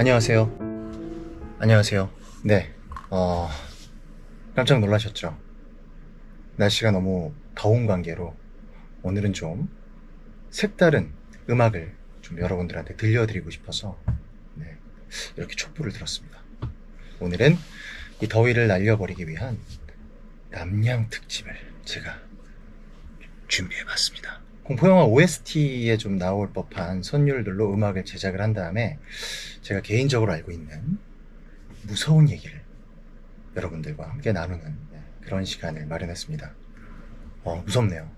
안녕하세요. 안녕하세요. 네, 깜짝 놀라셨죠? 날씨가 너무 더운 관계로 오늘은 좀 색다른 음악을 좀 여러분들한테 들려드리고 싶어서 네, 이렇게 촛불을 들었습니다. 오늘은 이 더위를 날려버리기 위한 남양 특집을 제가 준비해봤습니다. 공포영화 OST에 좀 나올 법한 선율들로 음악을 제작을 한 다음에 제가 개인적으로 알고 있는 무서운 얘기를 여러분들과 함께 나누는 그런 시간을 마련했습니다. 무섭네요.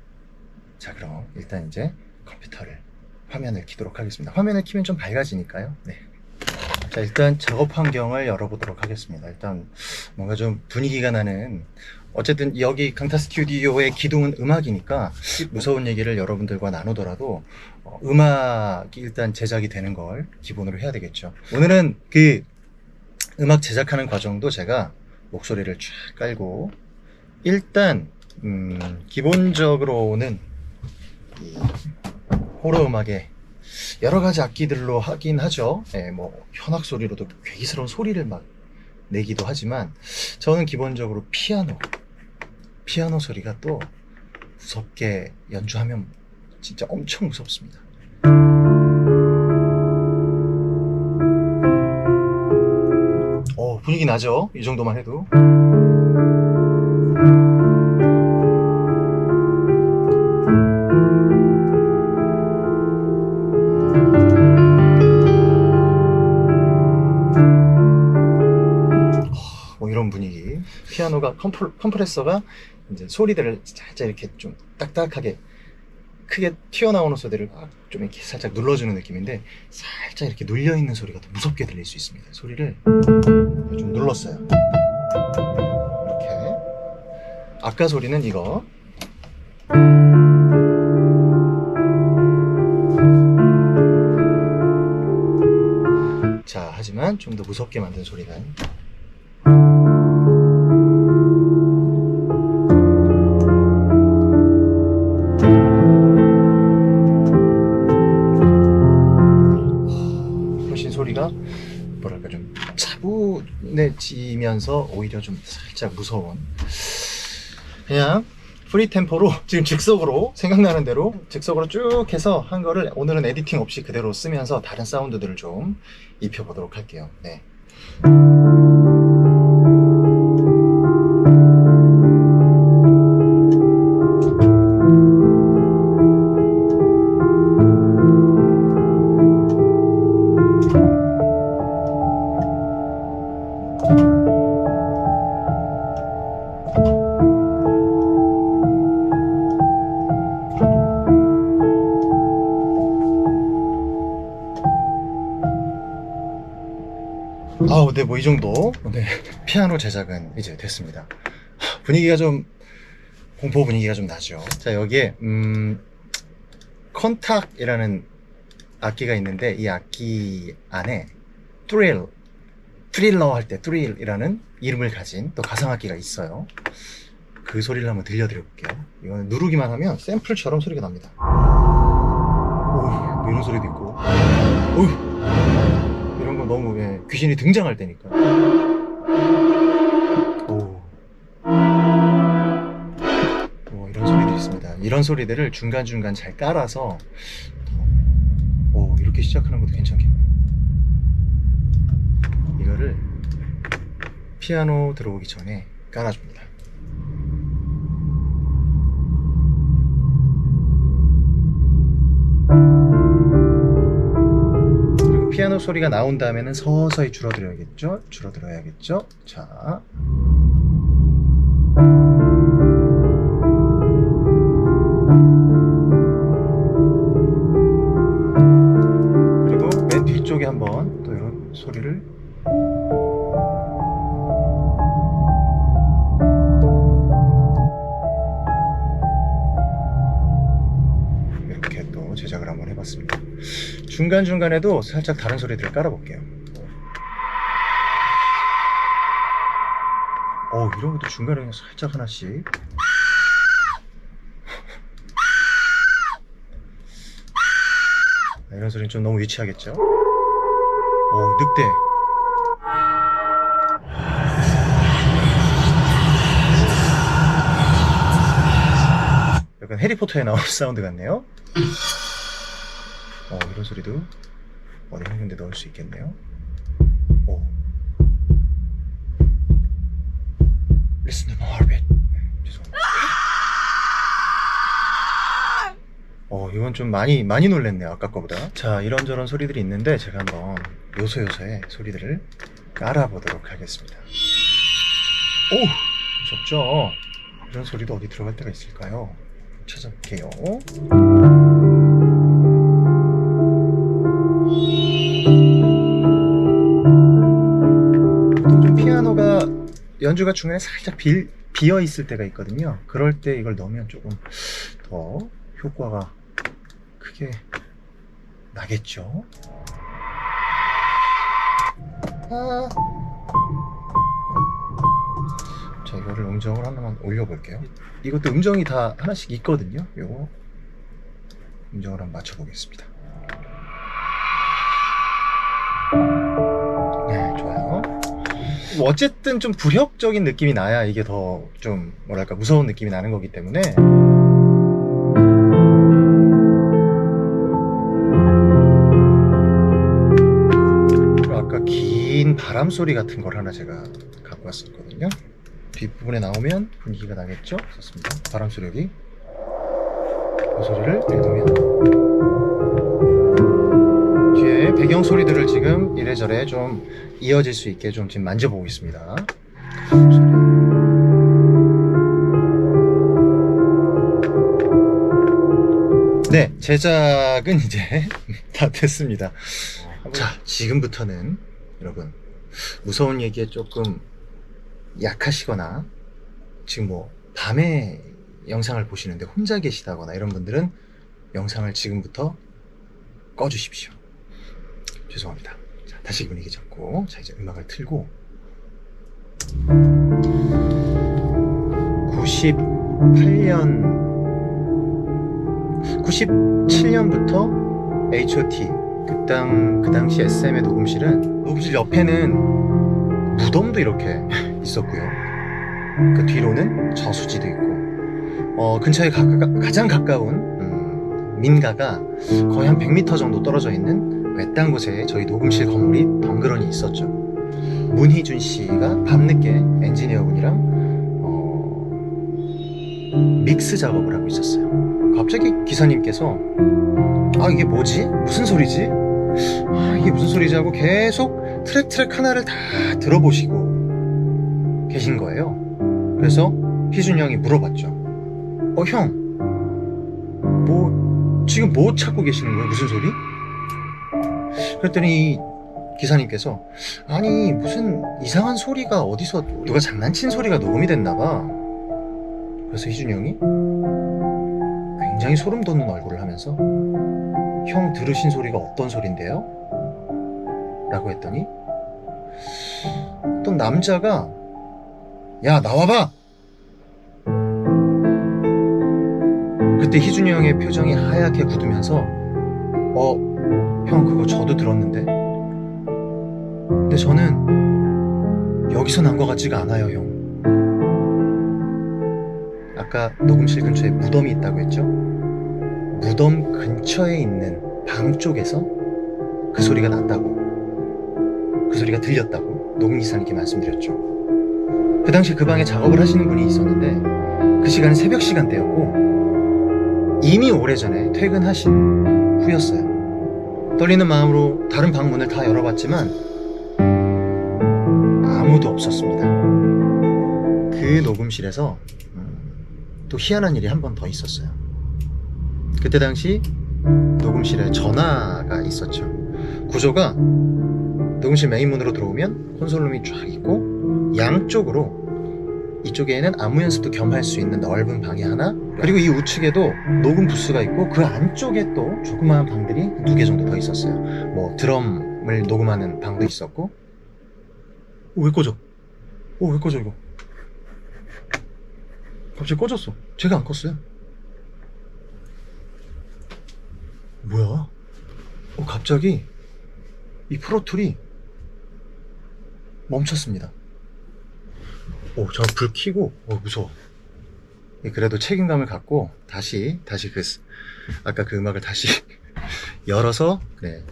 자, 그럼 일단 이제 컴퓨터를 화면을 켜도록 하겠습니다. 화면을 켜면 좀 밝아지니까요. 네. 자, 일단 작업 환경을 열어보도록 하겠습니다. 일단 뭔가 좀 분위기가 나는, 어쨌든 여기 강타 스튜디오의 기둥은 음악이니까 무서운 얘기를 여러분들과 나누더라도 음악이 일단 제작이 되는 걸 기본으로 해야 되겠죠. 오늘은 그 음악 제작하는 과정도 제가 목소리를 쫙 깔고, 일단 기본적으로는 이 호러 음악에 여러 가지 악기들로 하긴 하죠. 뭐 현악 소리로도 괴기스러운 소리를 막 내기도 하지만, 저는 기본적으로 피아노 소리가 또 무섭게 연주하면 진짜 엄청 무섭습니다. 분위기 나죠? 이 정도만 해도. 뭐 이런 분위기. 피아노가 컴프레서가 이제 소리들을 살짝 이렇게 좀 딱딱하게 크게 튀어나오는 소리를 좀 이렇게 살짝 눌러주는 느낌인데, 살짝 이렇게 눌려있는 소리가 더 무섭게 들릴 수 있습니다. 소리를 좀 눌렀어요. 이렇게. 아까 소리는 이거. 자, 하지만 좀 더 무섭게 만든 소리는 훨씬 소리가 뭐랄까 좀 차분해지면서 오히려 좀 살짝 무서운, 그냥 프리 템포로 지금 즉석으로 생각나는 대로 즉석으로 쭉 해서 한 거를 오늘은 에디팅 없이 그대로 쓰면서 다른 사운드들을 좀 입혀보도록 할게요. 네. 네, 뭐 이 정도. 네, 피아노 제작은 이제 됐습니다. 분위기가 좀 공포 분위기가 좀 나죠. 자, 여기에 컨탁이라는 악기가 있는데, 이 악기 안에 트릴러 할 때 트릴이라는 이름을 가진 또 가상악기가 있어요. 그 소리를 한번 들려드려 볼게요. 이거는 누르기만 하면 샘플처럼 소리가 납니다. 오, 이런 소리도 있고. 오, 이런 거 너무 귀신이 등장할 때니까. 이런 소리들이 있습니다. 이런 소리들을 중간중간 잘 깔아서 이렇게 시작하는 것도 괜찮겠네요. 이거를 피아노 들어오기 전에 깔아줍니다. 그리고 피아노 소리가 나온 다음에는 서서히 줄어들어야겠죠? 자, 그리고 맨 뒤쪽에 한번 또 이런 소리를 이렇게 또 제작을 한번 해봤습니다. 중간중간에도 살짝 다른 소리들을 깔아볼게요. 이런 것도 중간에 살짝 하나씩. 이런 소리는 좀 너무 유치하겠죠? 늑대. 약간 해리포터에 나오는 사운드 같네요. 이런 소리도 어디 한 군데 넣을 수 있겠네요. Listen to my heartbeat. 죄송합니다. 이건 좀 많이 놀랬네요, 아까 거보다. 자, 이런저런 소리들이 있는데 제가 한번 요소요소의 소리들을 깔아보도록 하겠습니다. 무섭죠? 이런 소리도 어디 들어갈 때가 있을까요? 찾아볼게요. 보통 좀 피아노가 연주가 중간에 살짝 비어 있을 때가 있거든요. 그럴 때 이걸 넣으면 조금 더 효과가 크게 나겠죠. 자, 이거를 음정을 하나만 올려볼게요. 이것도 음정이 다 하나씩 있거든요. 요거 음정을 한번 맞춰보겠습니다. 네, 좋아요. 어쨌든 좀 불협적인 느낌이 나야 이게 더 좀 뭐랄까 무서운 느낌이 나는 거기 때문에 아까 긴 바람 소리 같은 걸 하나 제가 갖고 왔었거든요. 뒷부분에 나오면 분위기가 나겠죠? 좋습니다. 바람 소리 여기 이 소리를 내두면 뒤에 배경 소리들을 지금 이래저래 좀 이어질 수 있게 좀 지금 만져보고 있습니다. 네, 제작은 이제 다 됐습니다. 자, 지금부터는 여러분 무서운 얘기에 조금 약하시거나 지금 뭐 밤에 영상을 보시는데 혼자 계시다거나 이런 분들은 영상을 지금부터 꺼주십시오. 죄송합니다. 자, 다시 분위기 잡고, 자, 이제 음악을 틀고 97년부터 H.O.T. 그 당시 SM의 녹음실 옆에는 무덤도 이렇게 있었고요. 그 뒤로는 저수지도 있고, 근처에 가장 가까운 민가가 거의 한 100m 정도 떨어져 있는 외딴 곳에 저희 녹음실 건물이 덩그러니 있었죠. 문희준 씨가 밤늦게 엔지니어분이랑 믹스 작업을 하고 있었어요. 갑자기 기사님께서 이게 뭐지? 무슨 소리지? 이게 무슨 소리지? 하고 계속 트랙 하나를 다 들어보시고 계신 거예요. 그래서 희준 형이 물어봤죠. 형, 지금 뭐 찾고 계시는 거예요? 무슨 소리? 그랬더니 기사님께서 아니 무슨 이상한 소리가 어디서 누가 장난친 소리가 녹음이 됐나 봐. 그래서 희준 형이 굉장히 소름 돋는 얼굴을 하면서 형 들으신 소리가 어떤 소린데요? 라고 했더니 어떤 남자가 야 나와봐! 그때 희준이 형의 표정이 하얗게 굳으면서 형 그거 저도 들었는데 근데 저는 여기서 난 것 같지가 않아요 형. 아까 녹음실 근처에 무덤이 있다고 했죠? 무덤 근처에 있는 방 쪽에서 그 소리가 났다고, 그 소리가 들렸다고 녹음기사님께 말씀드렸죠. 그 당시 그 방에 작업을 하시는 분이 있었는데 그 시간은 새벽 시간대였고 이미 오래전에 퇴근하신 후였어요. 떨리는 마음으로 다른 방 문을 다 열어봤지만 아무도 없었습니다. 그 녹음실에서 또 희한한 일이 한 번 더 있었어요. 그때 당시 녹음실에 전화가 있었죠. 구조가 녹음실 메인 문으로 들어오면 콘솔룸이 쫙 있고 양쪽으로 이쪽에는 안무 연습도 겸 할 수 있는 넓은 방이 하나, 그리고 이 우측에도 녹음 부스가 있고 그 안쪽에 또 조그마한 방들이 2개 정도 더 있었어요. 뭐 드럼을 녹음하는 방도 있었고. 왜 꺼져? 왜 꺼져 이거? 갑자기 꺼졌어. 제가 안 껐어요. 뭐야? 갑자기 이 프로툴이 멈췄습니다. 저 불 켜고 무서워. 그래도 책임감을 갖고 다시 아까 그 음악을 다시 열어서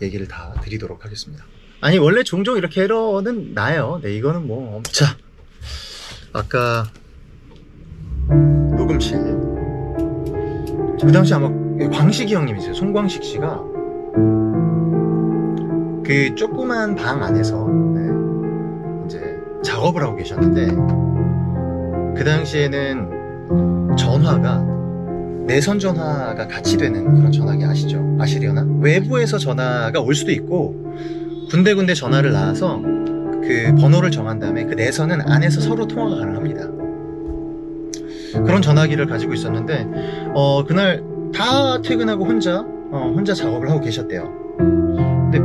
얘기를 다 드리도록 하겠습니다. 아니 원래 종종 이렇게 에러는 나요. 이거는 뭐. 자, 아까 녹음실 그 당시 아마 광식이 형님이세요. 송광식 씨가 그 조그만 방 안에서 이제 작업을 하고 계셨는데, 그 당시에는 전화가 내선 전화가 같이 되는 그런 전화기 아시려나? 외부에서 전화가 올 수도 있고 군데군데 전화를 놔서 그 번호를 정한 다음에 그 내선은 안에서 서로 통화가 가능합니다. 그런 전화기를 가지고 있었는데 그날 다 퇴근하고 혼자 작업을 하고 계셨대요. 근데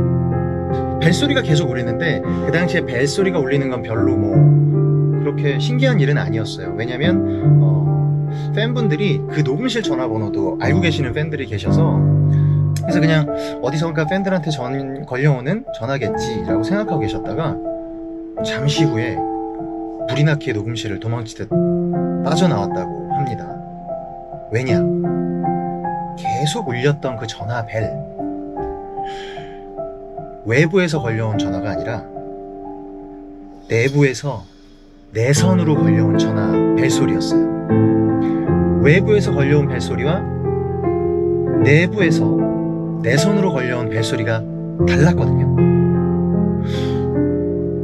벨소리가 계속 울리는데 그 당시에 벨소리가 울리는 건 별로 뭐 그렇게 신기한 일은 아니었어요. 왜냐면 팬분들이 그 녹음실 전화번호도 알고 계시는 팬들이 계셔서, 그래서 그냥 어디선가 팬들한테 걸려오는 전화겠지라고 생각하고 계셨다가 잠시 후에 불이 나게 녹음실을 도망치듯 빠져나왔다고 합니다. 왜냐? 계속 울렸던 그 전화벨, 외부에서 걸려온 전화가 아니라 내부에서 내선으로 걸려온 전화 벨소리였어요. 외부에서 걸려온 벨소리와 내부에서 내선으로 걸려온 벨소리가 달랐거든요.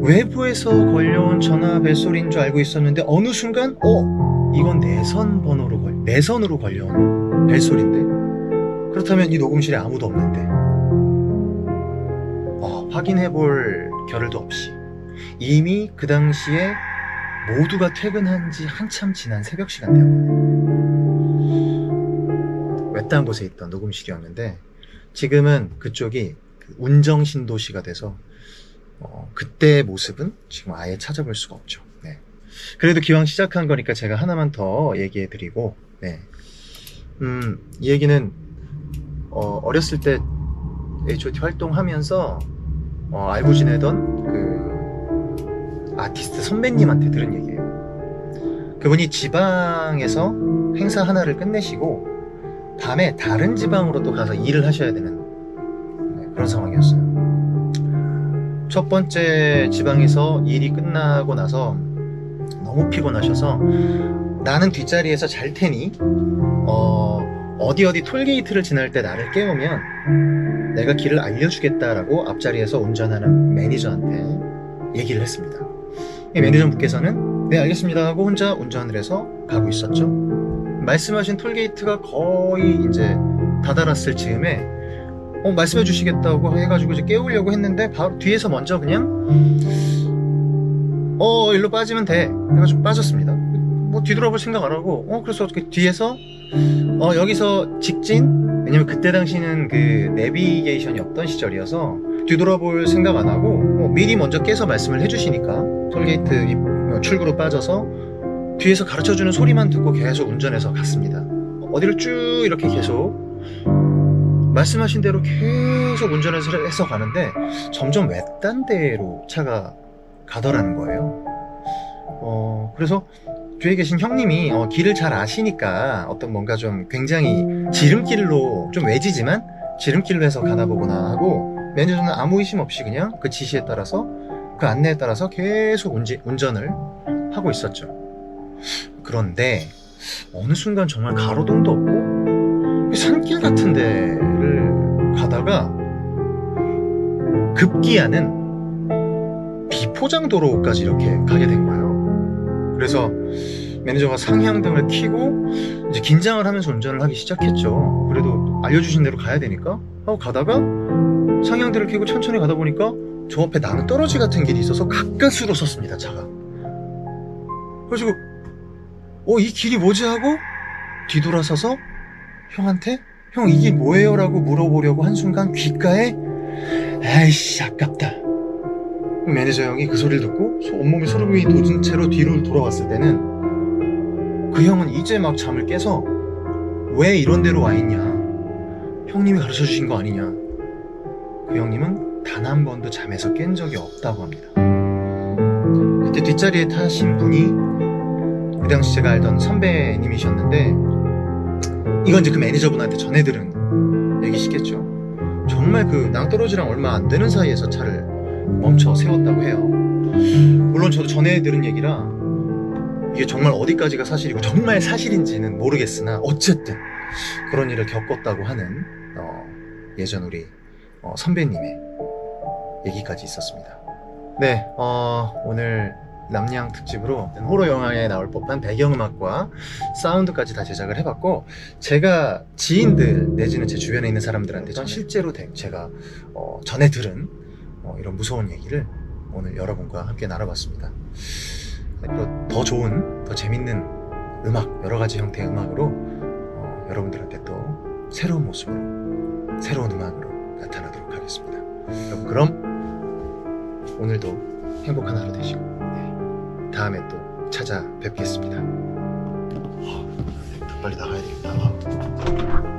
외부에서 걸려온 전화 벨소리인 줄 알고 있었는데 어느 순간 이건 내선으로 걸려온 벨소리인데, 그렇다면 이 녹음실에 아무도 없는데 확인해볼 겨를도 없이 이미 그 당시에 모두가 퇴근한 지 한참 지난 새벽 시간대였거든요. 외딴 곳에 있던 녹음실이었는데 지금은 그쪽이 운정 신도시가 돼서 그때의 모습은 지금 아예 찾아볼 수가 없죠. 그래도 기왕 시작한 거니까 제가 하나만 더 얘기해드리고, 이 얘기는 어렸을 때 H.O.T 활동하면서 알고 지내던 그 아티스트 선배님한테 들은 얘기예요. 그분이 지방에서 행사 하나를 끝내시고 밤에 다른 지방으로 또 가서 일을 하셔야 되는 그런 상황이었어요. 첫 번째 지방에서 일이 끝나고 나서 너무 피곤하셔서 나는 뒷자리에서 잘 테니 어디 톨게이트를 지날 때 나를 깨우면 내가 길을 알려주겠다라고 앞자리에서 운전하는 매니저한테 얘기를 했습니다. 매니저분께서는 네 알겠습니다 하고 혼자 운전을 해서 가고 있었죠. 말씀하신 톨게이트가 거의 이제 다다랐을 즈음에 말씀해 주시겠다고 해가지고 이제 깨우려고 했는데 바로 뒤에서 먼저 그냥 일로 빠지면 돼 해가지고 빠졌습니다. 뭐 뒤돌아볼 생각 안 하고 그래서 그 뒤에서 여기서 직진, 왜냐면 그때 당시는 그 내비게이션이 없던 시절이어서 뒤돌아볼 생각 안 하고 미리 먼저 깨서 말씀을 해주시니까 톨게이트 출구로 빠져서 뒤에서 가르쳐주는 소리만 듣고 계속 운전해서 갔습니다. 어디를 쭉 이렇게 계속 말씀하신 대로 계속 운전해서 가는데 점점 외딴 데로 차가 가더라는 거예요. 그래서 뒤에 계신 형님이 길을 잘 아시니까 어떤 뭔가 좀 굉장히 지름길로, 좀 외지지만 지름길로 해서 가나 보구나 하고, 매니저는 아무 의심 없이 그냥 그 지시에 따라서, 그 안내에 따라서 계속 운전을 하고 있었죠. 그런데 어느 순간 정말 가로등도 없고 산길 같은 데를 가다가 급기야는 비포장도로까지 이렇게 가게 된 거예요. 그래서 매니저가 상향등을 켜고 이제 긴장을 하면서 운전을 하기 시작했죠. 그래도 알려주신 대로 가야 되니까 하고 가다가 상향등을 켜고 천천히 가다 보니까 저 앞에 낭떠러지 같은 길이 있어서 가까스로 섰습니다, 차가. 그래가지고 이 길이 뭐지 하고 뒤돌아서서 형한테 형 이게 뭐예요? 라고 물어보려고 한순간 귓가에 아이씨 아깝다. 매니저 형이 그 소리를 듣고 온몸에 소름이 돋은 채로 뒤로 돌아왔을 때는 그 형은 이제 막 잠을 깨서 왜 이런 데로 와 있냐, 형님이 가르쳐 주신 거 아니냐. 그 형님은 단 한 번도 잠에서 깬 적이 없다고 합니다. 그때 뒷자리에 타신 분이 그 당시 제가 알던 선배님이셨는데, 이건 이제 그 매니저분한테 전해들은 얘기시겠죠. 정말 그 낭떠러지랑 얼마 안 되는 사이에서 차를 멈춰 세웠다고 해요. 물론 저도 전해들은 얘기라 이게 정말 어디까지가 사실이고 정말 사실인지는 모르겠으나, 어쨌든 그런 일을 겪었다고 하는 예전 우리 선배님의 얘기까지 있었습니다. 네, 오늘 남양 특집으로 호러 영화에 나올 법한 배경음악과 사운드까지 다 제작을 해봤고, 제가 지인들 내지는 제 주변에 있는 사람들한테 실제로 제가 전해 들은 이런 무서운 얘기를 오늘 여러분과 함께 나눠봤습니다. 앞으로 더 좋은, 더 재밌는 음악, 여러 가지 형태의 음악으로 여러분들한테 또 새로운 모습으로, 새로운 음악으로 나타나도록 하겠습니다. 여러분, 그럼 오늘도 행복한 하루 되시고, 다음에 또 찾아뵙겠습니다. 빨리 나가야 되겠다.